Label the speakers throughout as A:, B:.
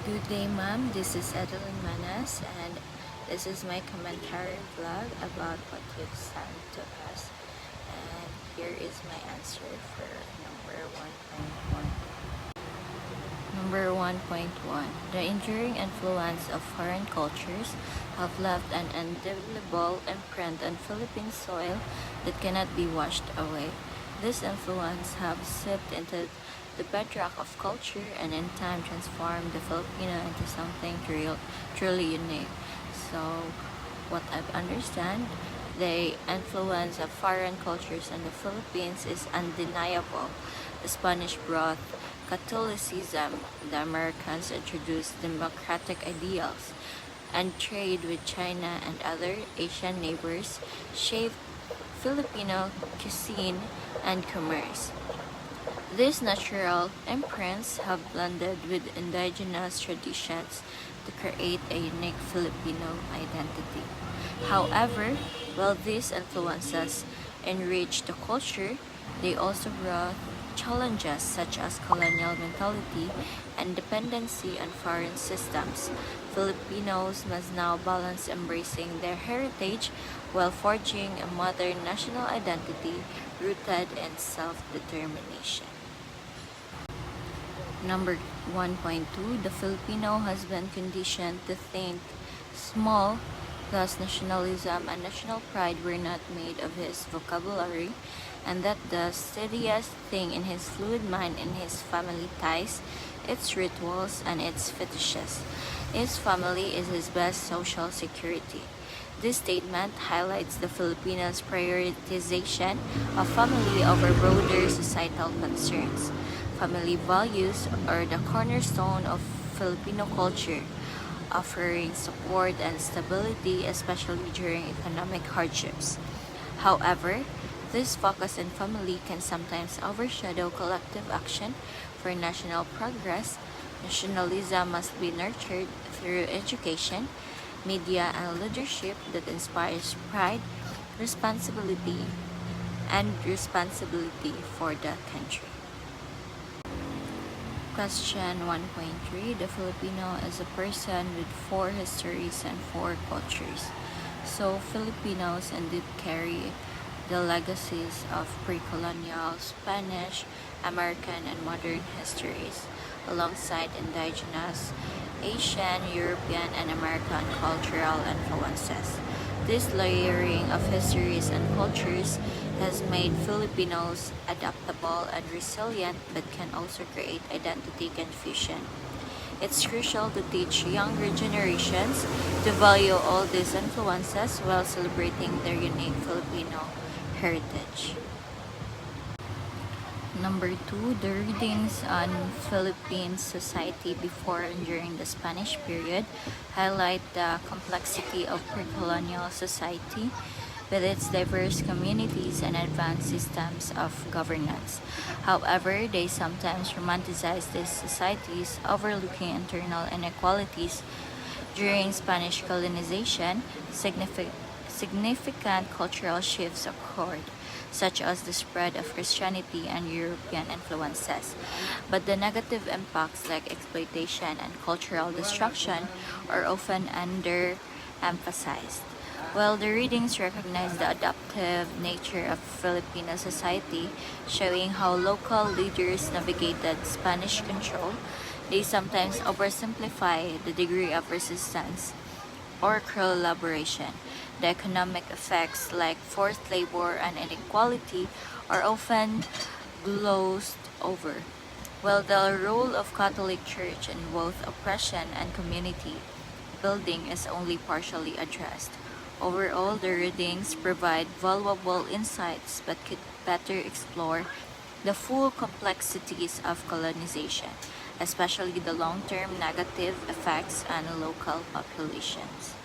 A: Good day, ma'am. This is Edelyn Manas, and this is my commentary vlog about what you've sent to us. And here is my answer for number 1.1. Number 1.1. The enduring influence of foreign cultures have left an indelible imprint on Philippine soil that cannot be washed away. This influence have seeped into the bedrock of culture and in time transformed the Filipino into something truly unique. So, what I understand, the influence of foreign cultures in the Philippines is undeniable. The Spanish brought Catholicism, the Americans introduced democratic ideals, and trade with China and other Asian neighbors shaped Filipino cuisine and commerce. These natural imprints have blended with indigenous traditions to create a unique Filipino identity. However, while these influences enriched the culture, they also brought challenges such as colonial mentality and dependency on foreign systems. Filipinos must now balance embracing their heritage while forging a modern national identity rooted in self-determination. Number 1.2. The Filipino has been conditioned to think small, thus nationalism and national pride were not made of his vocabulary, and that the steadiest thing in his fluid mind in his family ties, its rituals, and its fetishes. His family is his best social security. This statement highlights the Filipinos' prioritization of family over broader societal concerns. Family values are the cornerstone of Filipino culture, offering support and stability, especially during economic hardships. However, this focus on family can sometimes overshadow collective action for national progress. Nationalism must be nurtured through education, media, and leadership that inspires pride, responsibility, and responsibility for the country. Question 1.3. The Filipino is a person with four histories and four cultures. So, Filipinos indeed carry the legacies of pre-colonial, Spanish, American, and modern histories, alongside indigenous, Asian, European, and American cultural influences. This layering of histories and cultures has made Filipinos adaptable and resilient but can also create identity confusion. It's crucial to teach younger generations to value all these influences while celebrating their unique Filipino heritage. Number 2, the readings on Philippine society before and during the Spanish period highlight the complexity of pre-colonial society with its diverse communities and advanced systems of governance. However, they sometimes romanticize these societies, overlooking internal inequalities. During Spanish colonization, significant cultural shifts occurred, such as the spread of Christianity and European influences. But the negative impacts like exploitation and cultural destruction are often underemphasized. While the readings recognize the adaptive nature of Filipino society, showing how local leaders navigated Spanish control, they sometimes oversimplify the degree of resistance or collaboration. The economic effects like forced labor and inequality are often glossed over, while the role of Catholic Church in both oppression and community building is only partially addressed. Overall, the readings provide valuable insights but could better explore the full complexities of colonization, especially the long-term negative effects on local populations.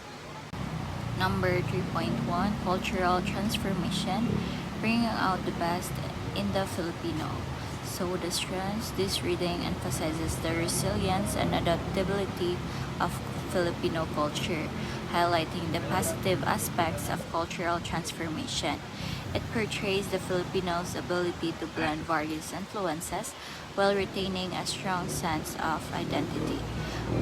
A: Number 3.1. Cultural transformation, bringing out the best in the Filipino. So the strengths, this reading emphasizes the resilience and adaptability of Filipino culture, highlighting the positive aspects of cultural transformation. It portrays the Filipinos' ability to blend various influences while retaining a strong sense of identity.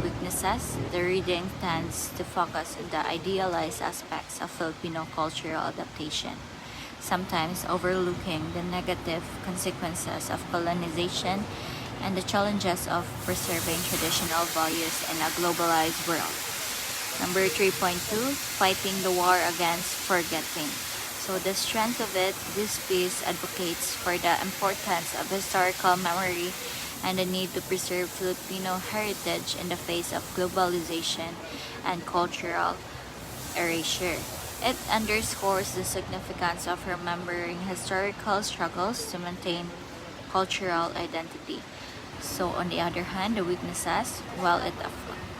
A: Weaknesses: the reading tends to focus on the idealized aspects of Filipino cultural adaptation, sometimes overlooking the negative consequences of colonization and the challenges of preserving traditional values in a globalized world. Number 3.2, fighting the war against forgetting. So the strength of it, this piece advocates for the importance of historical memory and the need to preserve Filipino heritage in the face of globalization and cultural erasure. It underscores the significance of remembering historical struggles to maintain cultural identity. So, on the other hand, the weaknesses, while it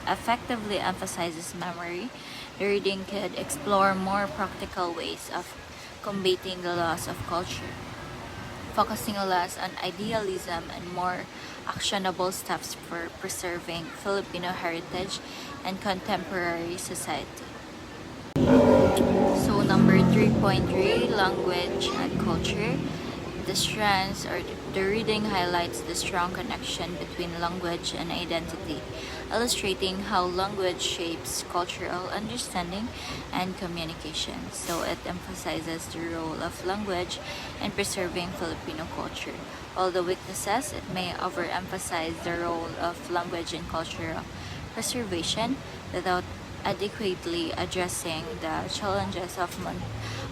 A: effectively emphasizes memory, the reading could explore more practical ways of combating the loss of culture, focusing less on idealism and more actionable steps for preserving Filipino heritage and contemporary society. So number 3.3, language and culture. The strands or the reading highlights the strong connection between language and identity, illustrating how language shapes cultural understanding and communication. So it emphasizes the role of language in preserving Filipino culture. While the weaknesses, it may overemphasize the role of language in cultural preservation without adequately addressing the challenges of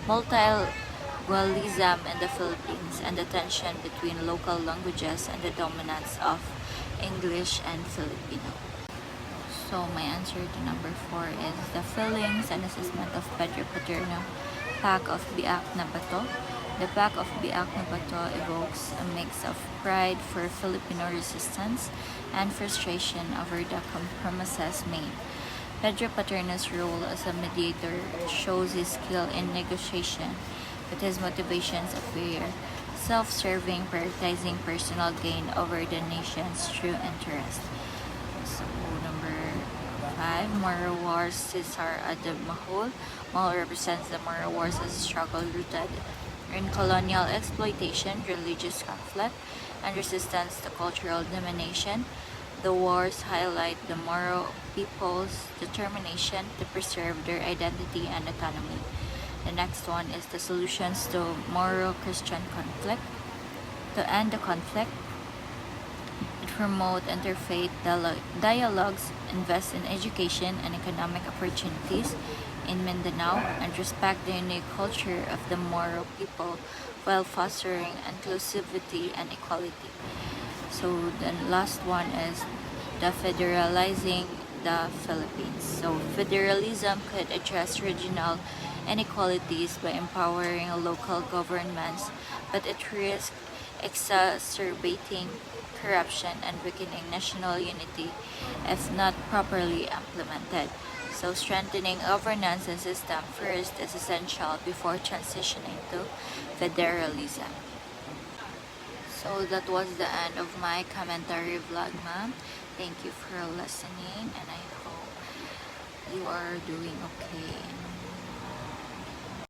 A: multilingualism in the Philippines and the tension between local languages and the dominance of English and Filipino. So my answer to number 4 is the feelings and assessment of Pedro Paterno, Pack of Biak na Bato. The Pack of Biak na Bato evokes a mix of pride for Filipino resistance and frustration over the compromises made. Pedro Paterno's role as a mediator shows his skill in negotiation, but his motivations appear self-serving, prioritizing personal gain over the nation's true interest. So, number 5, Moro Wars, Cesar Adab Mahul. Mahul represents the Moro Wars as a struggle rooted in colonial exploitation, religious conflict, and resistance to cultural domination. The wars highlight the Moro people's determination to preserve their identity and autonomy. The next one is the solutions to Moro-Christian conflict. To end the conflict, it promote interfaith dialogues, invest in education and economic opportunities in Mindanao, and respect the unique culture of the Moro people while fostering inclusivity and equality. So the last one is the federalizing the Philippines. So federalism could address regional inequalities by empowering local governments, but it risks exacerbating corruption and weakening national unity if not properly implemented. So strengthening governance and system first is essential before transitioning to federalism. So that was the end of my commentary vlog, ma'am. Thank you for listening, and I hope you are doing okay.